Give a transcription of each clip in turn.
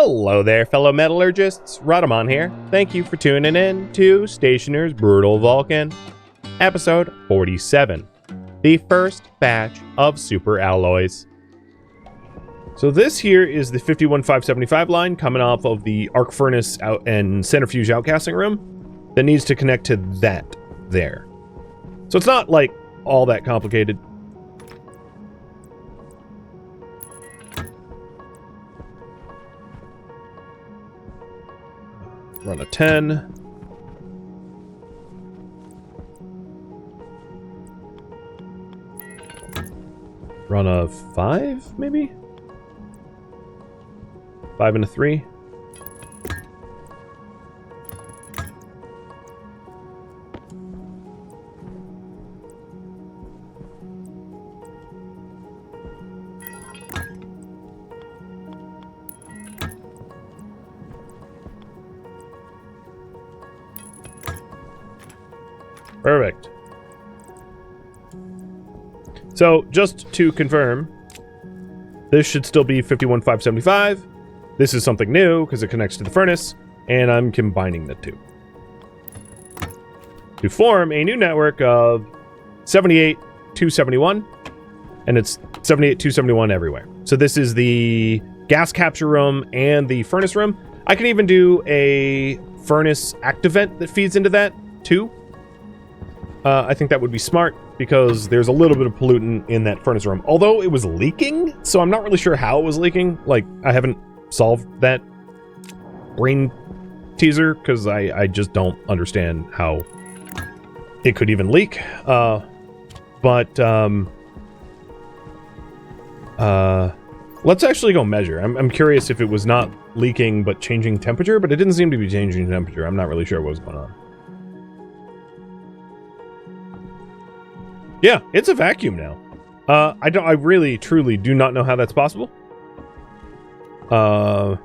Hello there, fellow metallurgists. Rodamon here. Thank you for tuning in to Stationeers Brutal Vulcan, episode 47, the first batch of super alloys. So this here is the 51575 line coming off of the arc furnace out and centrifuge outcasting room that needs to connect to that there. So it's not like all that complicated. Run a 10. Run a 5, maybe? 5 and a 3. Perfect. So, just to confirm, this should still be 51575. This is something new because it connects to the furnace, and I'm combining the two to form a new network of 78-271, and it's 78-271 everywhere. So this is the gas capture room and the furnace room. I can even do a furnace active vent that feeds into that too. I think that would be smart because there's a little bit of pollutant in that furnace room. Although it was leaking, so I'm not really sure how it was leaking. Like, I haven't solved that brain teaser because I just don't understand how it could even leak. Let's actually go measure. I'm curious if it was not leaking but changing temperature, but it didn't seem to be changing temperature. I'm not really sure what was going on. Yeah, it's a vacuum now. I really, truly do not know how that's possible. But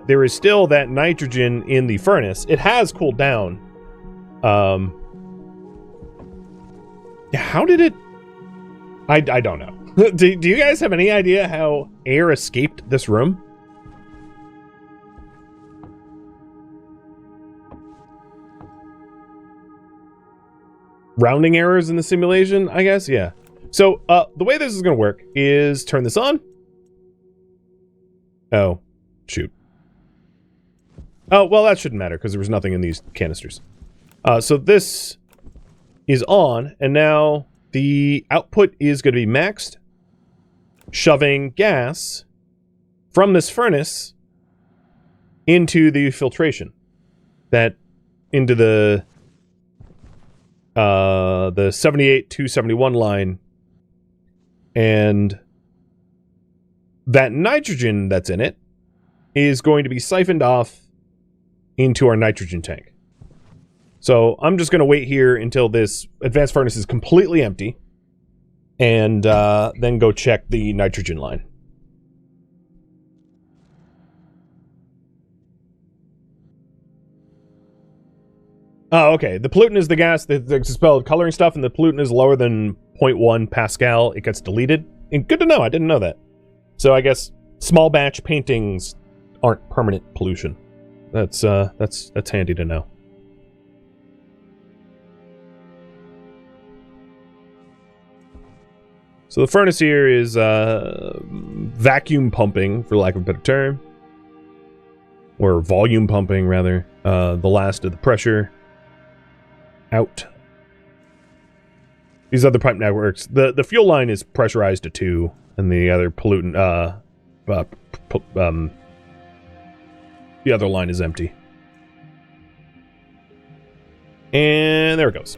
there is still that nitrogen in the furnace. It has cooled down. How did it... I don't know. do you guys have any idea how air escaped this room? Rounding errors in the simulation, I guess? Yeah. So, the way this is going to work is turn this on. Oh, shoot. Oh, well, that shouldn't matter because there was nothing in these canisters. So this is on, and now the output is going to be maxed, shoving gas from this furnace into the filtration. Into the 78-271 line, and that nitrogen that's in it is going to be siphoned off into our nitrogen tank. So I'm just going to wait here until this advanced furnace is completely empty, and then go check the nitrogen line. Oh, okay. The pollutant is the gas that's expelled coloring stuff, and the pollutant is lower than 0.1 Pascal. It gets deleted. And good to know. I didn't know that. So I guess small batch paintings aren't permanent pollution. That's handy to know. So the furnace here is vacuum pumping, for lack of a better term. Or volume pumping, rather. The last of the pressure out. These other pipe networks, the fuel line is pressurized to 2, and the other pollutant, the other line is empty. And there it goes.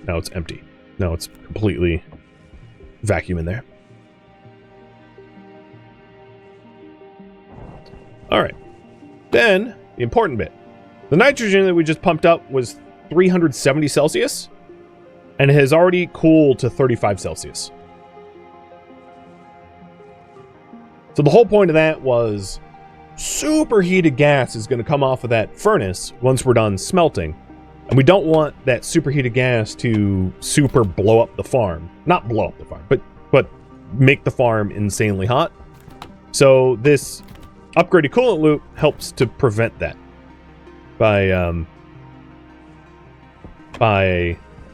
Now it's empty. Now it's completely vacuum in there. Alright. Then, the important bit. The nitrogen that we just pumped up was 370 Celsius, and it has already cooled to 35 Celsius. So the whole point of that was superheated gas is going to come off of that furnace once we're done smelting, and we don't want that superheated gas to super blow up the farm. Not blow up the farm, but make the farm insanely hot. So this upgraded coolant loop helps to prevent that by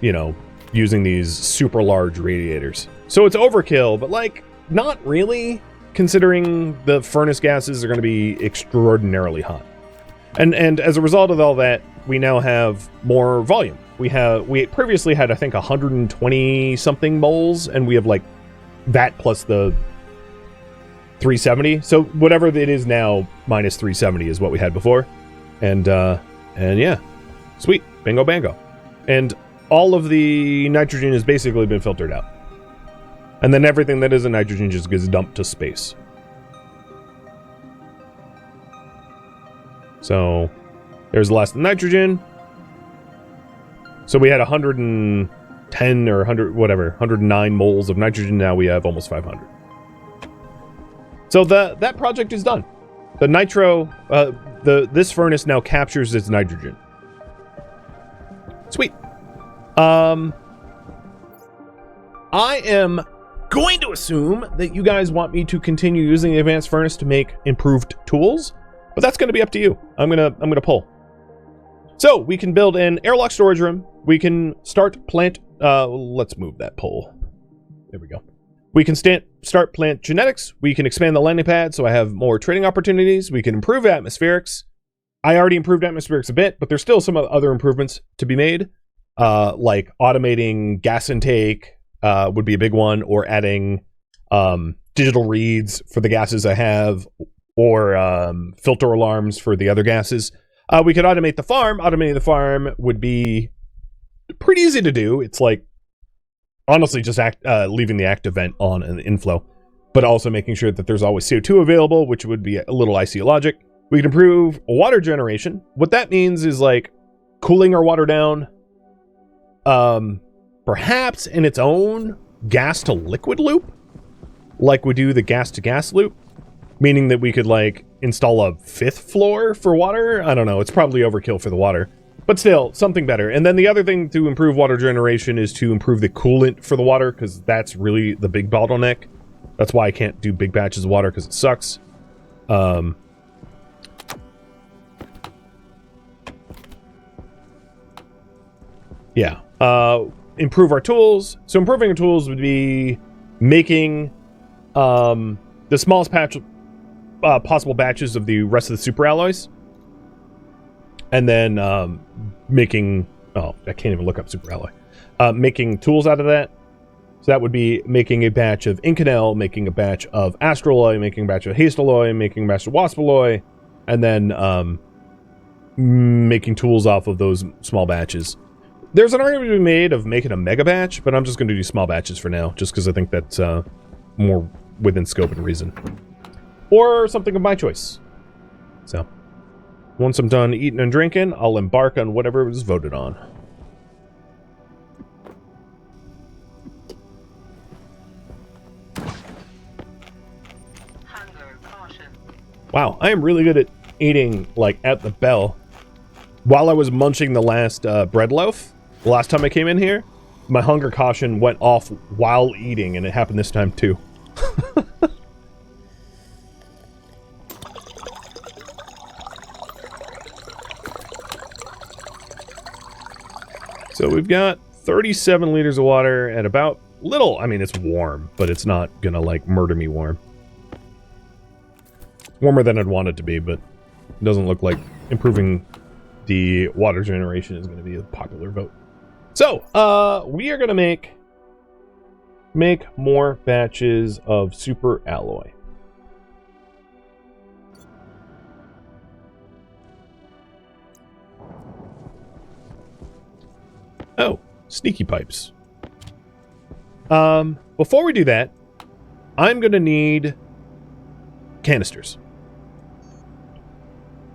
you know, using these super large radiators. So it's overkill, but like not really, considering the furnace gases are going to be extraordinarily hot. And as a result of all that, we now have more volume. We previously had, I think, 120 something moles, and we have like that plus the 370. So whatever it is now, minus 370 is what we had before. And yeah, sweet, bingo bango. And all of the nitrogen has basically been filtered out. And then everything that isn't nitrogen just gets dumped to space. So there's less nitrogen. So we had 110 or 100, whatever, 109 moles of nitrogen. Now we have almost 500. So that project is done. The nitro, this furnace now captures its nitrogen. Sweet. I am going to assume that you guys want me to continue using the advanced furnace to make improved tools, but that's going to be up to you. I'm gonna pull. So we can build an airlock storage room. We can start plant. Let's move that pole. There we go. We can start plant genetics. We can expand the landing pad so I have more trading opportunities. We can improve atmospherics. I already improved atmospherics a bit, but there's still some other improvements to be made. Like automating gas intake would be a big one, or adding digital reads for the gases I have, or filter alarms for the other gases. We could automate the farm. Automating the farm would be pretty easy to do. It's like, honestly, just leaving the active vent on and the inflow, but also making sure that there's always CO2 available, which would be a little icy logic. We can improve water generation. What that means is like cooling our water down, perhaps in its own gas to liquid loop, like we do the gas to gas loop, meaning that we could like install a 5th floor for water. I don't know. It's probably overkill for the water, but still something better. And then the other thing to improve water generation is to improve the coolant for the water, because that's really the big bottleneck. That's why I can't do big batches of water, because it sucks. Yeah. Improve our tools. So improving our tools would be making the smallest possible batches of the rest of the super alloys. And then making... Oh, I can't even look up super alloy. Making tools out of that. So that would be making a batch of Inconel, making a batch of Astraloy, making a batch of Hastaloy, making a batch of Waspaloy, and then making tools off of those small batches. There's an argument to be made of making a mega batch, but I'm just going to do small batches for now, just because I think that's more within scope and reason. Or something of my choice. So, once I'm done eating and drinking, I'll embark on whatever was voted on. Hunger caution. Wow, I am really good at eating, like, at the bell. While I was munching the last bread loaf, the last time I came in here, my hunger caution went off while eating, and it happened this time too. So we've got 37 liters of water at about I mean, it's warm, but it's not gonna, like, murder me warm. Warmer than I'd want it to be, but it doesn't look like improving the water generation is going to be a popular vote. So, we are going to make more batches of super alloy. Oh, sneaky pipes. Before we do that, I'm going to need canisters.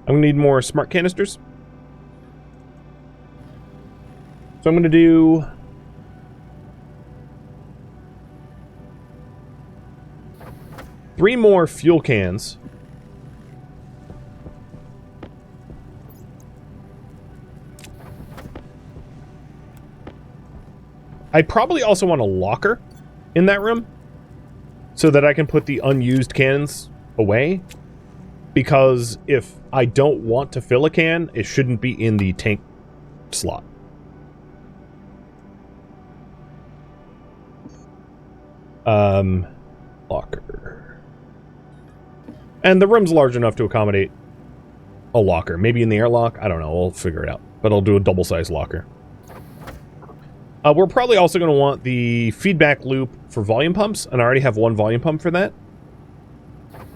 I'm going to need more smart canisters. So I'm going to do 3 more fuel cans. I probably also want a locker in that room so that I can put the unused cans away. because if I don't want to fill a can, it shouldn't be in the tank slot. Locker. And the room's large enough to accommodate a locker. Maybe in the airlock? I don't know. We'll figure it out. But I'll do a double-sized locker. We're probably also going to want the feedback loop for volume pumps, and I already have one volume pump for that.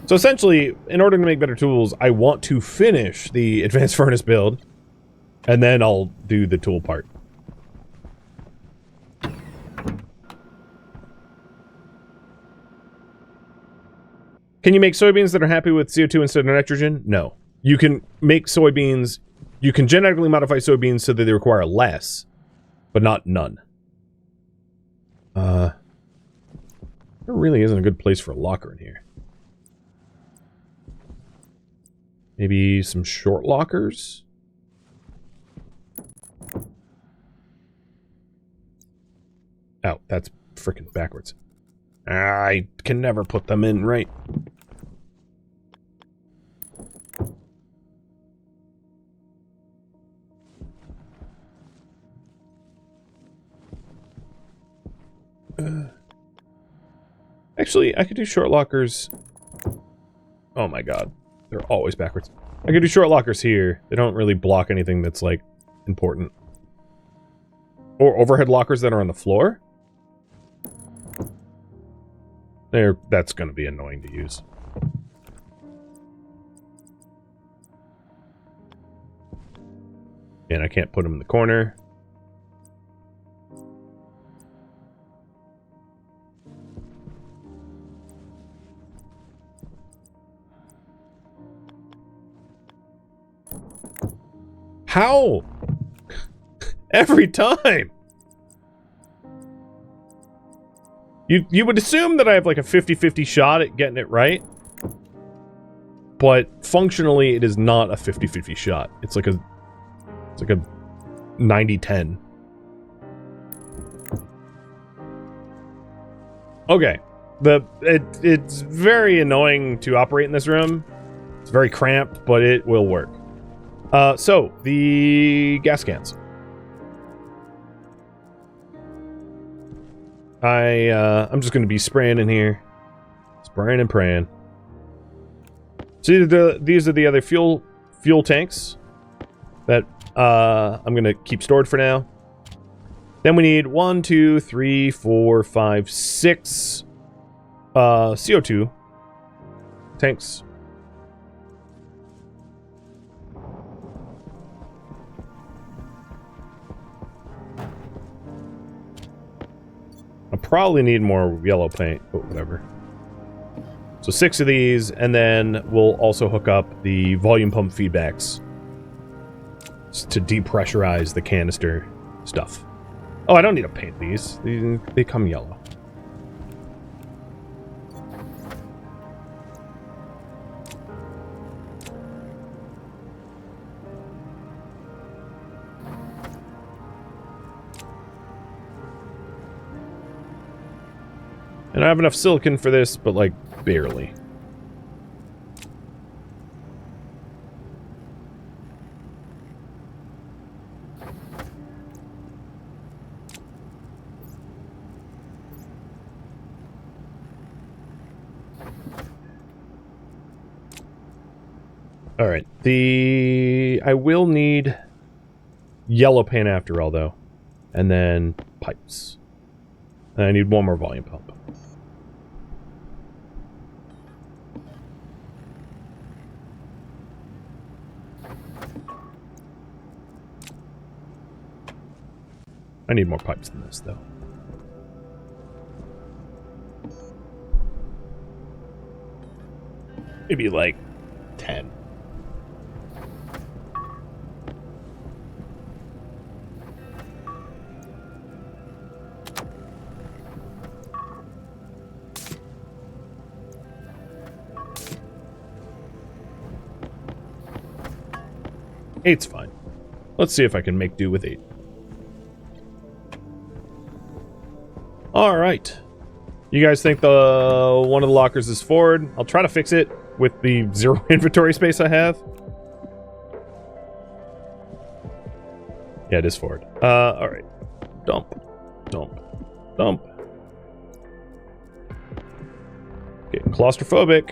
So essentially, in order to make better tools, I want to finish the advanced furnace build, and then I'll do the tool part. Can you make soybeans that are happy with CO2 instead of nitrogen? No. You can make soybeans, you can genetically modify soybeans so that they require less, but not none. There really isn't a good place for a locker in here. Maybe some short lockers? Oh, that's freaking backwards. I can never put them in right. Actually, I could do short lockers. Oh my god. They're always backwards. I could do short lockers here. They don't really block anything that's, like, important. Or overhead lockers that are on the floor. That's going to be annoying to use. And I can't put them in the corner. How? Every time. You would assume that I have like a 50-50 shot at getting it right. But functionally it is not a 50-50 shot. It's like a 90-10. Okay. It's very annoying to operate in this room. It's very cramped, but it will work. So the gas cans. I'm just gonna be spraying in here. Spraying and praying. So these are the other fuel tanks that I'm gonna keep stored for now. Then we need 1, 2, 3, 4, 5, 6 CO2 tanks. I'll probably need more yellow paint, but whatever. So 6 of these, and then we'll also hook up the volume pump feedbacks to depressurize the canister stuff. Oh, I don't need to paint these. They come yellow. And I have enough silicon for this, but like, barely. Alright, I will need yellow paint after all, though. And then pipes. And I need one more volume pump. I need more pipes than this, though. Maybe like 10. Eight's fine. Let's see if I can make do with 8. All right. You guys think one of the lockers is forward? I'll try to fix it. with the 0 inventory space I have. Yeah, it is forward. Alright. Dump. Dump. Dump. Getting claustrophobic.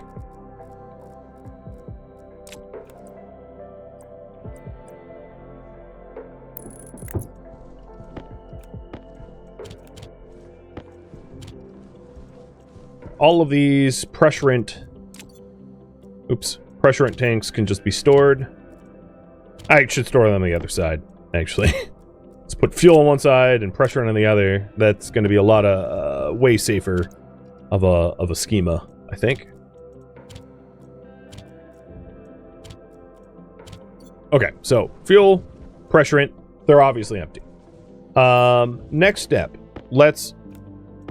All of these pressurant tanks can just be stored. I should store them on the other side, actually. Let's put fuel on one side and pressurant on the other. That's going to be a lot of way safer of a schema, I think. Okay, so fuel, pressurant, they're obviously empty. Next step, let's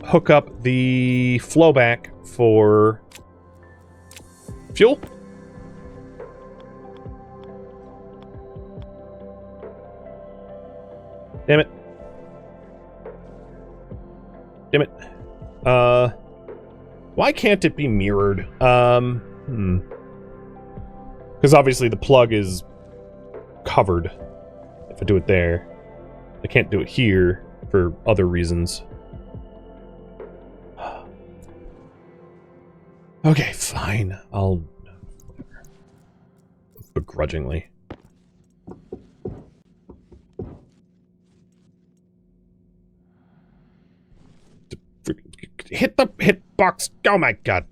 hook up the flowback for fuel. Damn it. Damn it. Why can't it be mirrored? Because obviously the plug is covered. If I do it there, I can't do it here for other reasons. Okay, fine. I'll... whatever. Begrudgingly. Hit the hitbox! Oh my god!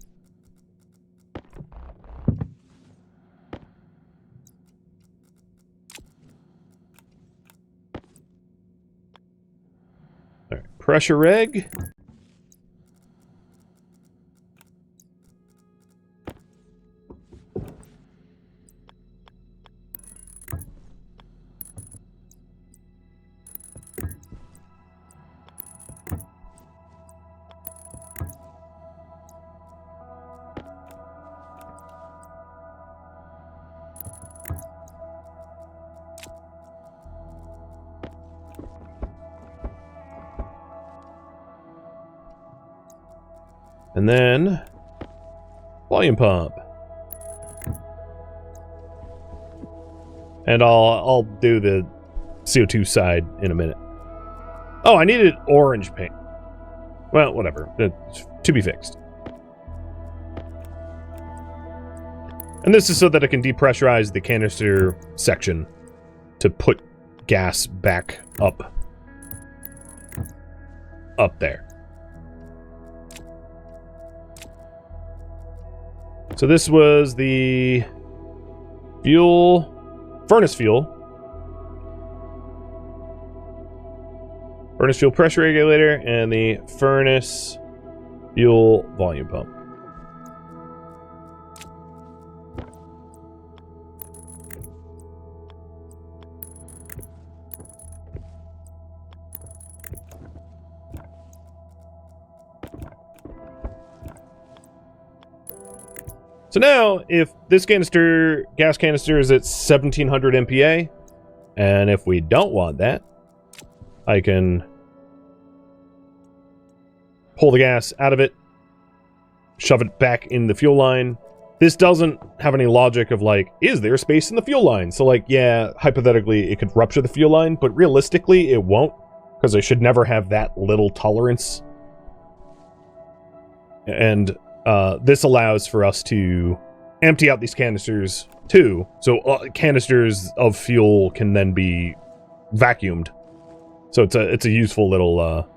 Alright, pressure reg. And then volume pump. And I'll do the CO2 side in a minute. Oh, I needed orange paint. Well, whatever. It's to be fixed. And this is so that I can depressurize the canister section to put gas back up there. So this was the furnace fuel pressure regulator and the furnace fuel volume pump. So now, if this gas canister is at 1700 MPa, and if we don't want that, I can pull the gas out of it, shove it back in the fuel line. This doesn't have any logic of like, is there space in the fuel line? So like, yeah, hypothetically, it could rupture the fuel line, but realistically, it won't, because I should never have that little tolerance. And this allows for us to empty out these canisters too, so canisters of fuel can then be vacuumed. So it's a useful little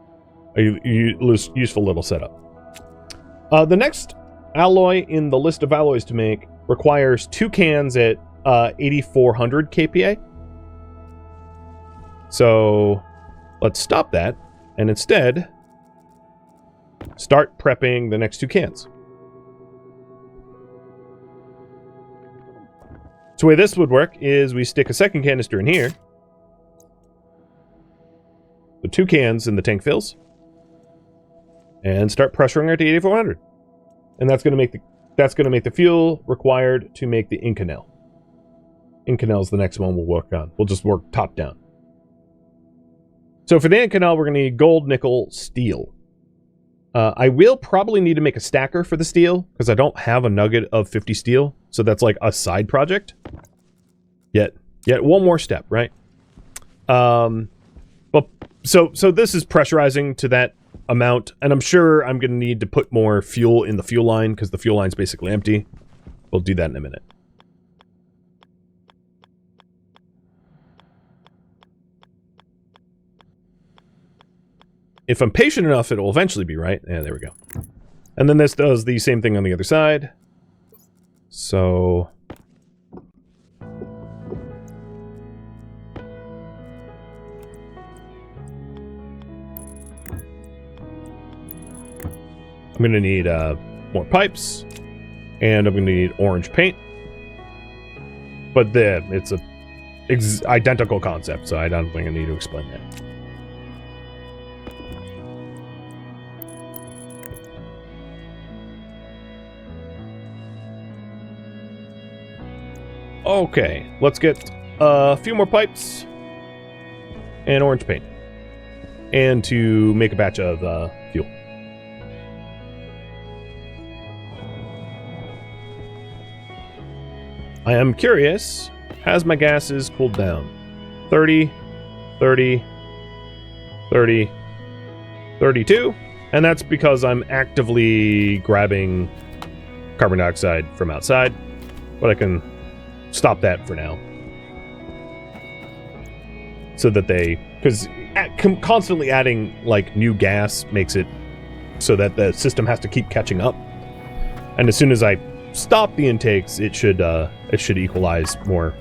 useful little setup. The next alloy in the list of alloys to make requires 2 cans at 8400 kPa. So let's stop that and instead start prepping the next 2 cans. So the way this would work is we stick a second canister in here. The 2 cans in the tank fills. And start pressuring it to 8400. And that's going to make the fuel required to make the Inconel. Inconel is the next one we'll work on. We'll just work top down. So for the Inconel, we're going to need gold, nickel, steel. I will probably need to make a stacker for the steel, because I don't have a nugget of 50 steel. So that's like a side project. Yet one more step, right? But so this is pressurizing to that amount, and I'm sure I'm going to need to put more fuel in the fuel line, because the fuel line's basically empty. We'll do that in a minute. If I'm patient enough, it'll eventually be right. Yeah, there we go. And then this does the same thing on the other side. So... I'm going to need more pipes. And I'm going to need orange paint. But then, it's a identical concept, so I don't think I need to explain that. Okay, let's get a few more pipes and orange paint, and to make a batch of fuel. I am curious, has my gases cooled down? 30, 30, 30, 32, and that's because I'm actively grabbing carbon dioxide from outside, but I can stop that for now. So that because constantly adding, like, new gas makes it so that the system has to keep catching up. And as soon as I stop the intakes, it should equalize more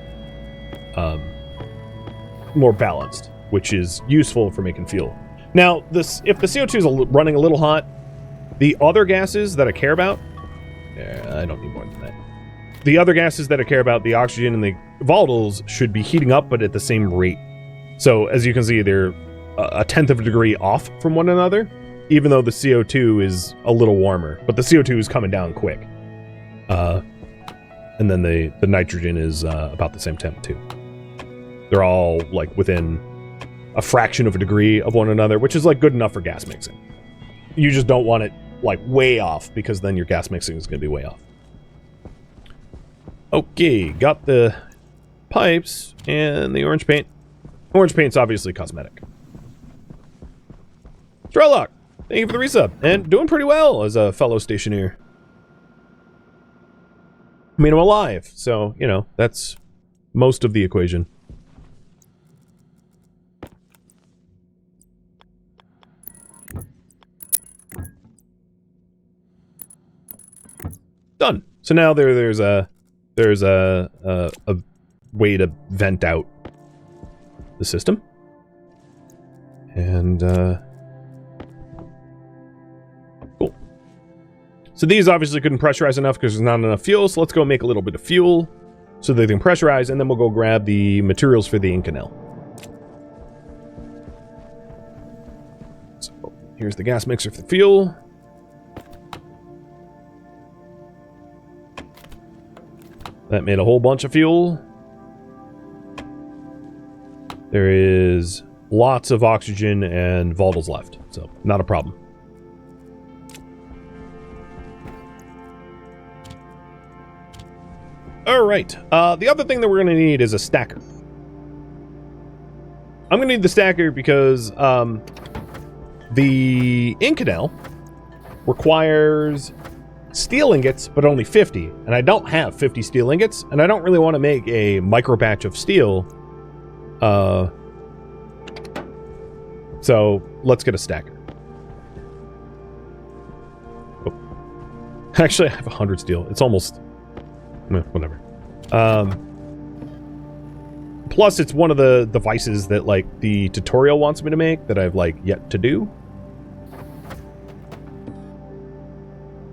balanced, which is useful for making fuel. Now, if the CO2 is running a little hot, the other gases that I care about, I don't need more than that. The other gases that I care about, the oxygen and the volatiles, should be heating up, but at the same rate. So, as you can see, they're a tenth of a degree off from one another, even though the CO2 is a little warmer. But the CO2 is coming down quick. And then the nitrogen is about the same temp, too. They're all, like, within a fraction of a degree of one another, which is, like, good enough for gas mixing. You just don't want it, like, way off, because then your gas mixing is going to be way off. Okay, got the pipes and the orange paint. Orange paint's obviously cosmetic. Strellock, thank you for the resub, and doing pretty well as a fellow stationeer. I mean, I'm alive, so, you know, that's most of the equation. Done. So now there's a way to vent out the system. And, cool. So these obviously couldn't pressurize enough because there's not enough fuel, so let's go make a little bit of fuel so they can pressurize, and then we'll go grab the materials for the Inconel. So here's the gas mixer for the fuel. That made a whole bunch of fuel. There is lots of oxygen and volatiles left, so not a problem. Alright, the other thing that we're going to need is a stacker. I'm going to need the stacker because the Inconel requires steel ingots, but only 50, and I don't have 50 steel ingots, and I don't really want to make a micro batch of steel. So let's get a stacker. Oh. Actually, I have 100 steel. It's almost whatever. Plus, it's one of the devices that, like, the tutorial wants me to make that I've, like, yet to do.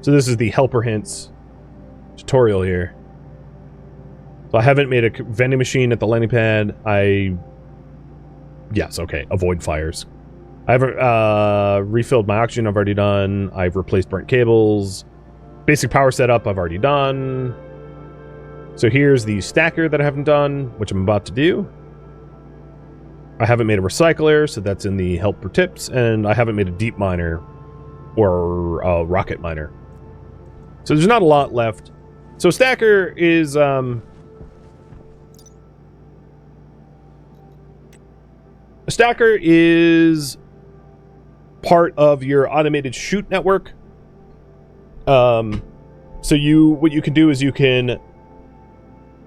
So this is the helper hints tutorial here. So I haven't made a vending machine at the landing pad. Yes, okay, avoid fires. I haven't refilled my oxygen, I've already done. I've replaced burnt cables. Basic power setup, I've already done. So here's the stacker that I haven't done, which I'm about to do. I haven't made a recycler, so that's in the helper tips, and I haven't made a deep miner, or a rocket miner. So there's not a lot left. So stacker is a stacker is part of your automated chute network. So what you can do is you can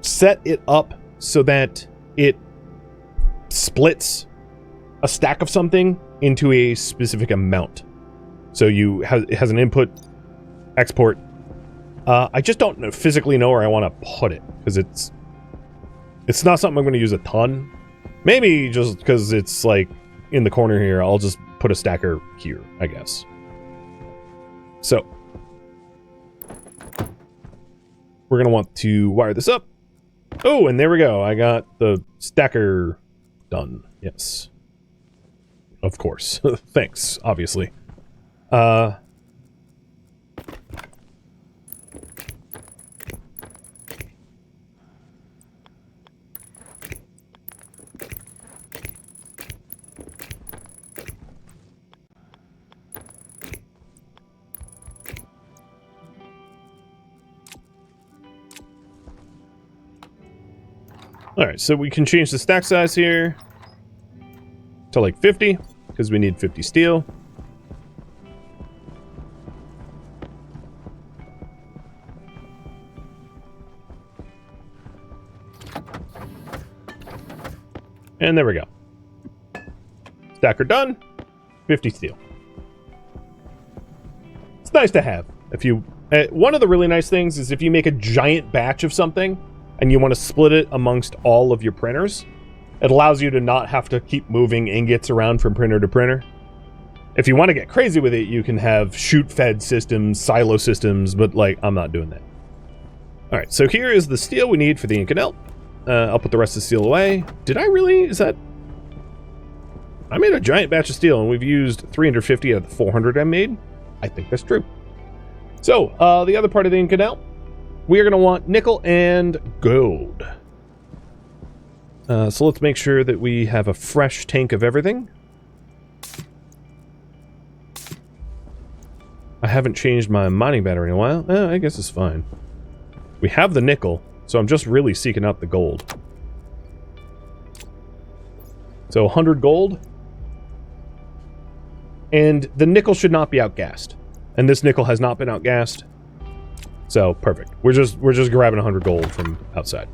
set it up so that it splits a stack of something into a specific amount. So it has an input, export. I just don't physically know where I want to put it because it's not something I'm going to use a ton. Maybe just because it's like in the corner here, I'll just put a stacker here, I guess. So we're going to want to wire this up. Oh, and there we go. I got the stacker done. Yes. Of course. Thanks, obviously. Alright, so we can change the stack size here to like 50, because we need 50 steel. And there we go. Stacker done. 50 steel. It's nice to have. If you, one of the really nice things is if you make a giant batch of something and you want to split it amongst all of your printers, it allows you to not have to keep moving ingots around from printer to printer. If you want to get crazy with it, you can have chute-fed systems, silo systems, but like, I'm not doing that. All right, so here is the steel we need for the Inconel. I'll put the rest of the steel away. Did I really? Is that... I made a giant batch of steel, and we've used 350 out of the 400 I made. I think that's true. So, the other part of the Inconel, we are going to want nickel and gold. So let's make sure that we have a fresh tank of everything. I haven't changed my mining battery in a while. I guess it's fine. We have the nickel, so I'm just really seeking out the gold. So 100 gold. And the nickel should not be outgassed. And this nickel has not been outgassed. So perfect. We're just grabbing 100 gold from outside.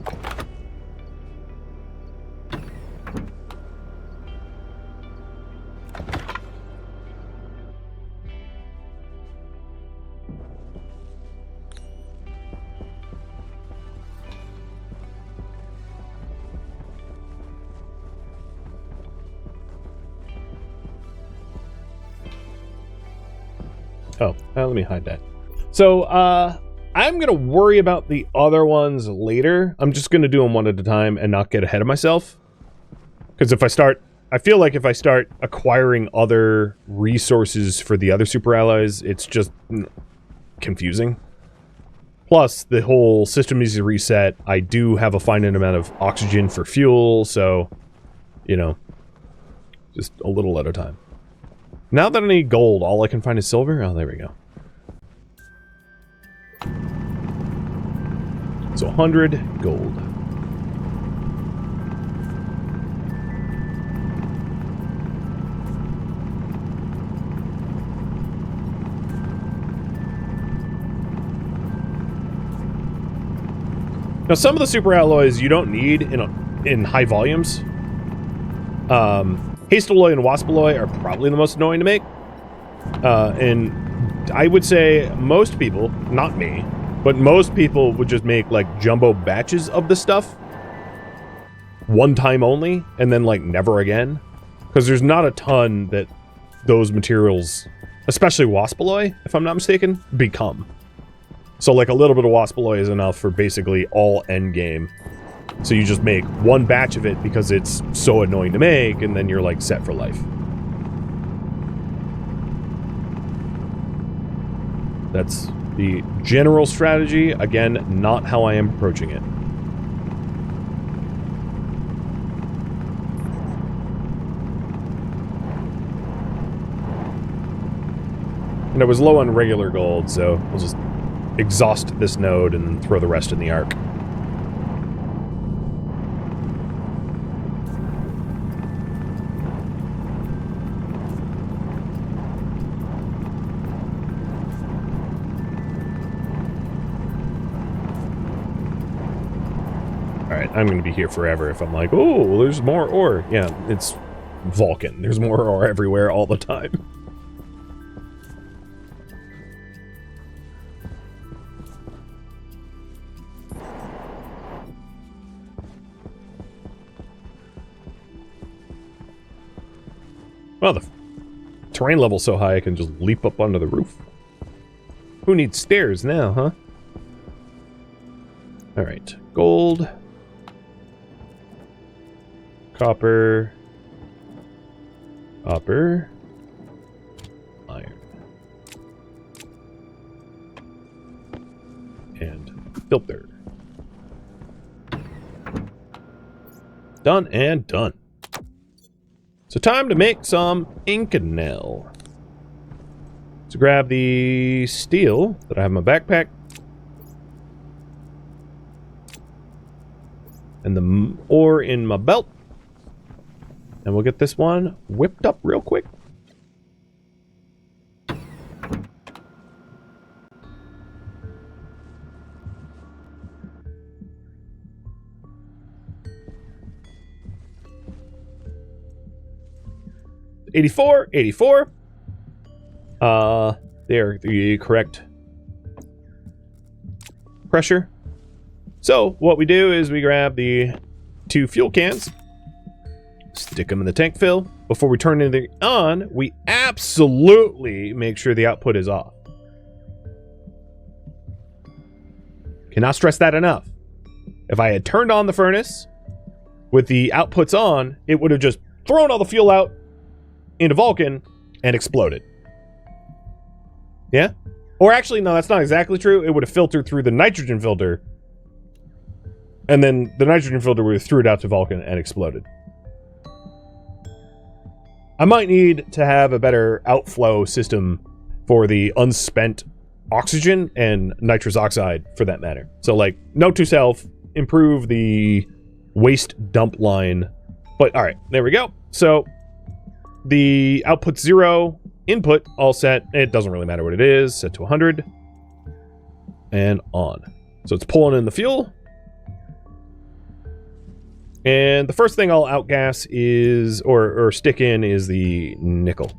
Oh, let me hide that. So, I'm going to worry about the other ones later. I'm just going to do them one at a time and not get ahead of myself. Because if I start... I feel like if I start acquiring other resources for the other super allies, it's just confusing. Plus, the whole system needs to reset. I do have a finite amount of oxygen for fuel, so, you know, just a little at a time. Now that I need gold, all I can find is silver? Oh, there we go. So 100 gold. Now, some of the super alloys you don't need in high volumes. Hastealloy and Waspaloy are probably the most annoying to make. And I would say most people, not me, but most people would just make like jumbo batches of the stuff. One time only, and then like never again. Because there's not a ton that those materials, especially Waspaloy, if I'm not mistaken, become. So like a little bit of Waspaloy is enough for basically all endgame. So you just make one batch of it because it's so annoying to make, and then you're like set for life. That's the general strategy. Again, not how I am approaching it. And I was low on regular gold, so we'll just exhaust this node and then throw the rest in the arc. Alright, I'm going to be here forever if I'm like, oh, well, there's more ore. Yeah, it's Vulcan. There's more ore everywhere all the time. Well, the terrain level's so high I can just leap up onto the roof. Who needs stairs now, huh? Alright, gold. Copper. Copper. Iron. And filter. Done and done. So time to make some Inconel. So grab the steel that I have in my backpack. And the ore in my belt. And we'll get this one whipped up real quick. $84, $84. They're the correct pressure. So what we do is we grab the 2 fuel cans, stick them in the tank fill. Before we turn anything on, we absolutely make sure the output is off. Cannot stress that enough. If I had turned on the furnace with the outputs on, it would have just thrown all the fuel out into Vulcan and exploded. Yeah? Or actually, no, that's not exactly true. It would have filtered through the nitrogen filter, and then the nitrogen filter would have threw it out to Vulcan and exploded. I might need to have a better outflow system for the unspent oxygen and nitrous oxide, for that matter. So, like, note to self, improve the waste dump line. But, alright, there we go. So, the output 0, input all set. It doesn't really matter what it is. Set to 100. And on. So it's pulling in the fuel. And the first thing I'll outgas is, or stick in, is the nickel.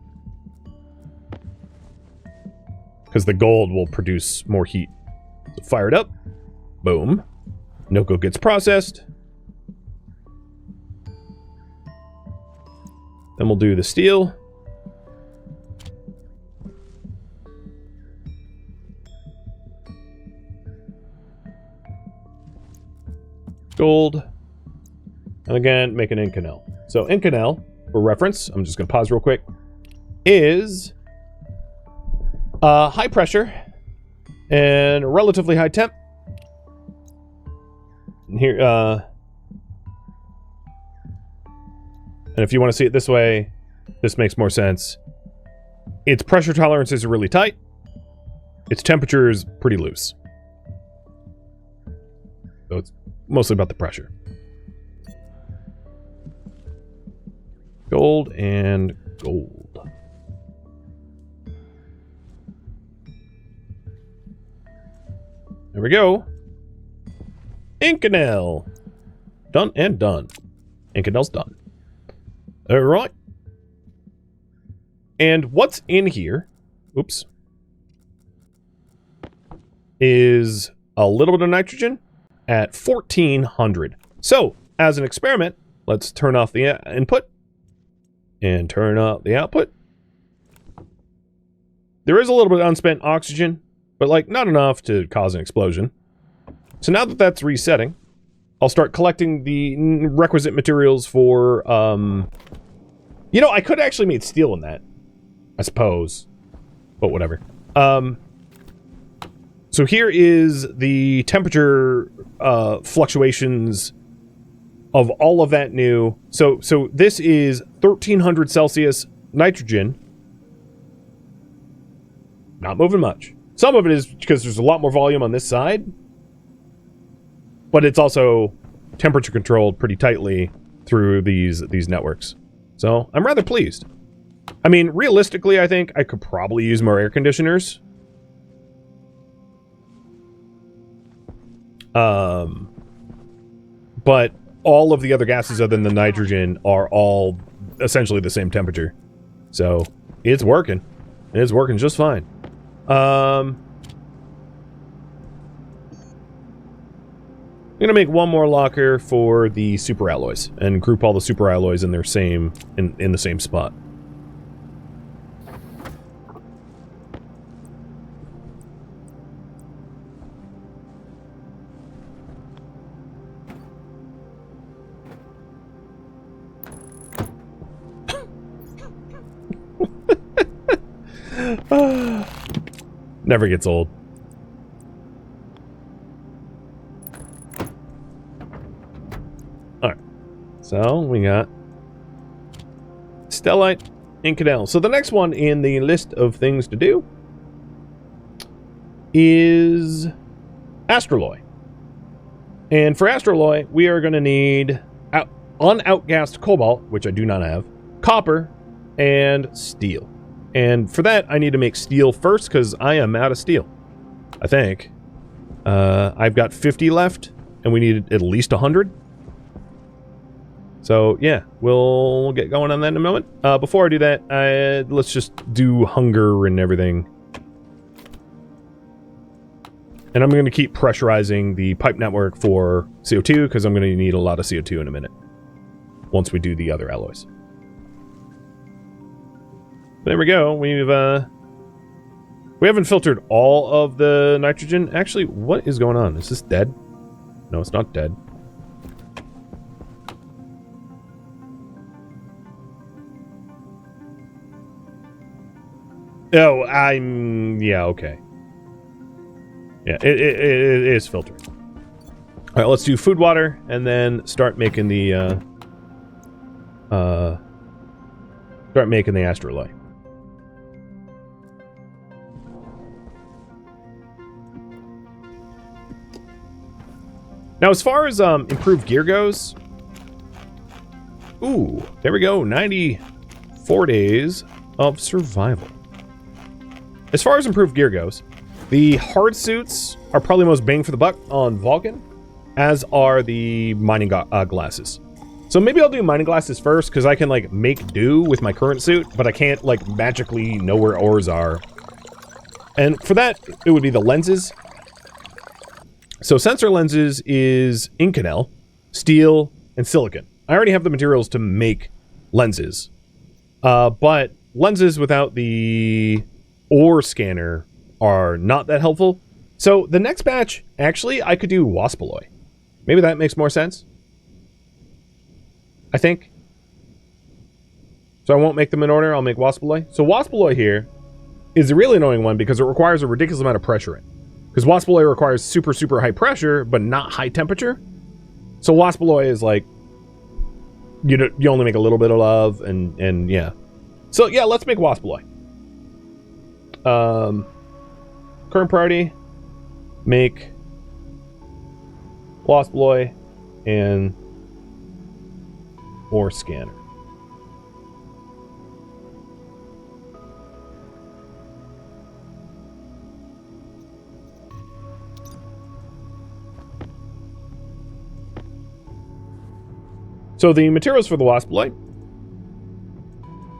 Because the gold will produce more heat. So fire it up. Boom. Nickel gets processed. Then we'll do the steel. Gold. And again, make an Inconel. So Inconel, for reference, I'm just going to pause real quick, is high pressure and relatively high temp. And here, and if you want to see it this way, this makes more sense. Its pressure tolerances are really tight. Its temperature is pretty loose. So it's mostly about the pressure. Gold and gold. There we go. Inconel. Done and done. Inconel's done. Alright. And what's in here, oops, is a little bit of nitrogen at 1400. So, as an experiment, let's turn off the input and turn up the output. There is a little bit of unspent oxygen, but like not enough to cause an explosion. So now that that's resetting, I'll start collecting the requisite materials for, you know, I could actually make steel in that, I suppose, but whatever. So here is the temperature fluctuations of all of that new. So this is 1300 Celsius nitrogen not moving much. Some of it is because there's a lot more volume on this side, but it's also temperature controlled pretty tightly through these networks. So I'm rather pleased. I mean, realistically, I think I could probably use more air conditioners. But all of the other gases other than the nitrogen are all essentially the same temperature. So it's working. It's working just fine. I'm gonna make one more locker for the super alloys and group all the super alloys in their same in the same spot. Never gets old. Alright. So, we got Stellite, Inconel. So the next one in the list of things to do is Astroloy. And for Astroloy, we are going to need unoutgassed cobalt, which I do not have, copper, and steel. And for that, I need to make steel first, because I am out of steel. I think. I've got 50 left, and we need at least 100. So, yeah, we'll get going on that in a moment. Before I do that, let's just do hunger and everything. And I'm going to keep pressurizing the pipe network for CO2, because I'm going to need a lot of CO2 in a minute. Once we do the other alloys. There we go. We haven't filtered all of the nitrogen. Actually, what is going on? Is this dead? No, it's not dead. Oh, yeah, okay. Yeah, it is filtered. All right, let's do food, water, and then start making the Astroloy. Now, as far as improved gear goes, ooh, there we go, 94 days of survival. As far as improved gear goes, the hard suits are probably most bang for the buck on Vulcan, as are the mining glasses. So maybe I'll do mining glasses first, because I can, like, make do with my current suit, but I can't, like, magically know where ores are. And for that, it would be the lenses. So sensor lenses is Inconel, steel, and silicon. I already have the materials to make lenses. But lenses without the ore scanner are not that helpful. So the next batch, actually, I could do Waspaloy. Maybe that makes more sense. I think. So I won't make them in order, I'll make Waspaloy. So Waspaloy here is a really annoying one because it requires a ridiculous amount of pressure in. Because Waspaloy requires super, super high pressure, but not high temperature. So Waspaloy is like, you only make a little bit of love, and yeah. So yeah, let's make Waspaloy. Current priority, make Waspaloy and ore scanner. So the materials for the Waspaloy,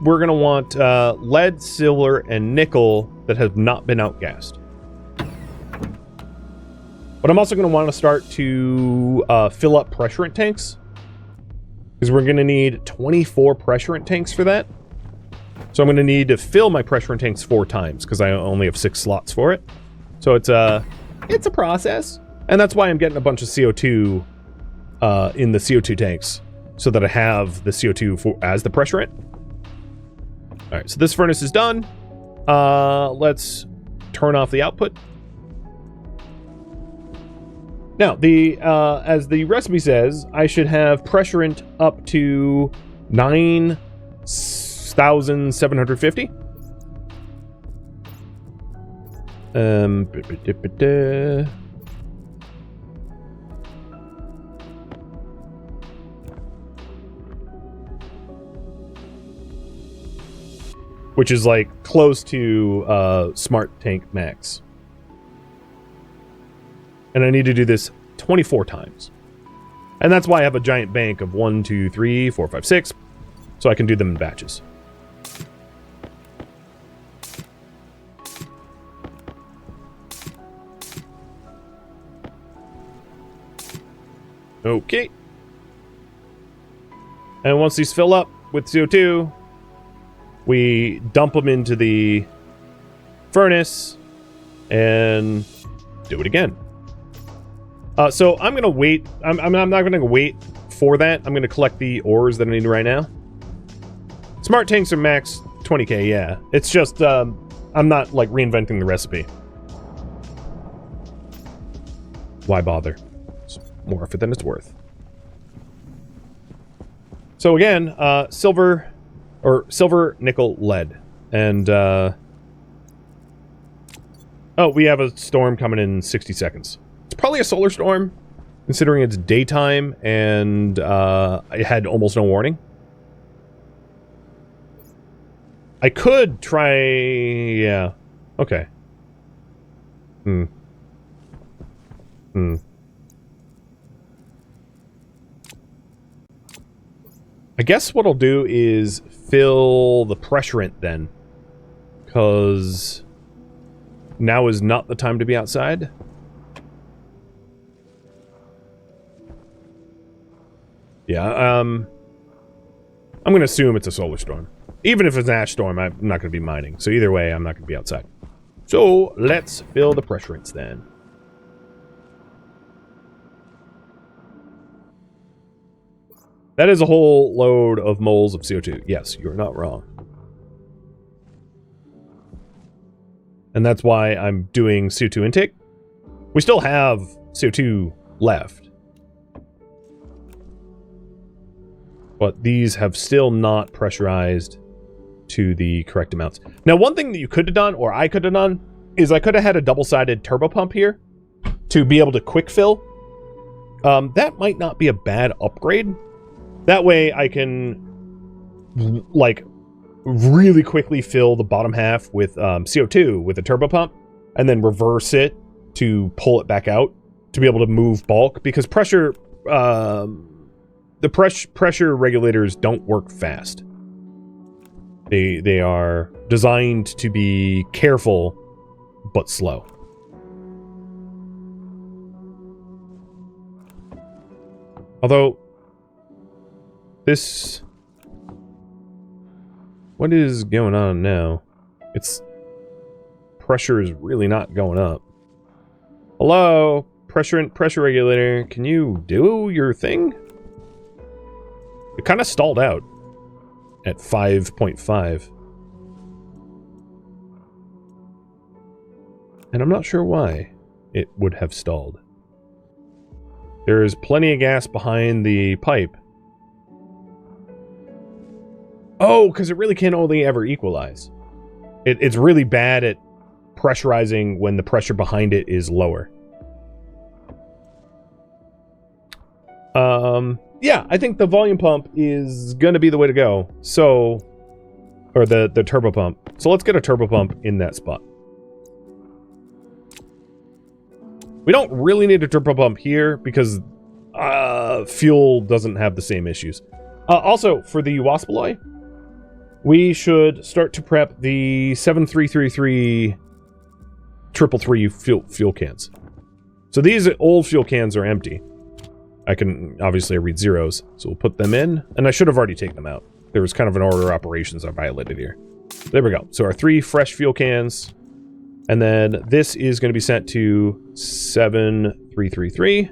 we're going to want lead, silver, and nickel that have not been outgassed. But I'm also going to want to start to fill up pressurant tanks, because we're going to need 24 pressurant tanks for that. So I'm going to need to fill my pressurant tanks 4 times, because I only have 6 slots for it. So it's a process, and that's why I'm getting a bunch of CO2 in the CO2 tanks, so that I have the CO2 as the pressurant. All right, so this furnace is done. Let's turn off the output. Now, as the recipe says, I should have pressurant up to 9,750. Which is like close to Smart Tank Max. And I need to do this 24 times. And that's why I have a giant bank of 1, 2, 3, 4, 5, 6. So I can do them in batches. Okay. And once these fill up with CO2, we dump them into the furnace and do it again. So I'm going to wait. I'm not going to wait for that. I'm going to collect the ores that I need right now. Smart tanks are max 20k, yeah. It's just, I'm not, like, reinventing the recipe. Why bother? It's more effort than it's worth. So again, silver, nickel, lead. And, oh, we have a storm coming in 60 seconds. It's probably a solar storm, considering it's daytime and it had almost no warning. I could try... yeah. Okay. I guess what I'll do is fill the pressurant then. Because now is not the time to be outside. Yeah, I'm going to assume it's a solar storm. Even if it's an ash storm, I'm not going to be mining. So either way, I'm not going to be outside. So let's fill the pressurants then. That is a whole load of moles of CO2. Yes, you're not wrong. And that's why I'm doing CO2 intake. We still have CO2 left. But these have still not pressurized to the correct amounts. Now, one thing that you could have done, or I could have done, is I could have had a double-sided turbo pump here to be able to quick fill. That might not be a bad upgrade. That way I can, like, really quickly fill the bottom half with CO2 with a turbo pump, and then reverse it to pull it back out to be able to move bulk, because pressure... the pressure regulators don't work fast. They are designed to be careful, but slow. Although, this... what is going on now? It's... pressure is really not going up. Hello? Pressure regulator, can you do your thing? It kind of stalled out at 5.5. And I'm not sure why it would have stalled. There is plenty of gas behind the pipe. Oh, because it really can only ever equalize. It's really bad at pressurizing when the pressure behind it is lower. Yeah, I think the volume pump is going to be the way to go. So, or the turbo pump. So let's get a turbo pump in that spot. We don't really need a turbo pump here because fuel doesn't have the same issues. Also, for the Waspaloy, we should start to prep the 7333 333 fuel cans. So these old fuel cans are empty. I can obviously read zeros, so we'll put them in, and I should have already taken them out. There was kind of an order of operations I violated here. There we go. So our 3 fresh fuel cans, and then this is going to be sent to 7333,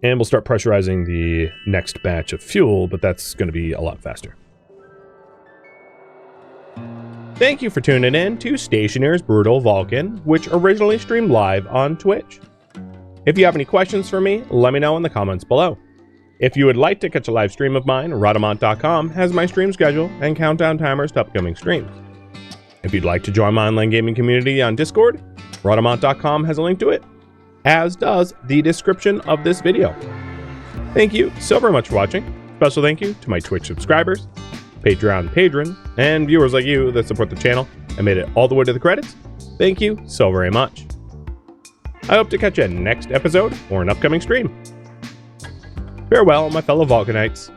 and we'll start pressurizing the next batch of fuel, but that's going to be a lot faster. Thank you for tuning in to Stationeers Brutal Vulcan, which originally streamed live on Twitch. If you have any questions for me, let me know in the comments below. If you would like to catch a live stream of mine, Rodamont.com has my stream schedule and countdown timers to upcoming streams. If you'd like to join my online gaming community on Discord, Rodamont.com has a link to it, as does the description of this video. Thank you so very much for watching. Special thank you to my Twitch subscribers, Patreon patrons, and viewers like you that support the channel and made it all the way to the credits. Thank you so very much. I hope to catch you next episode or an upcoming stream. Farewell, my fellow Vulcanites.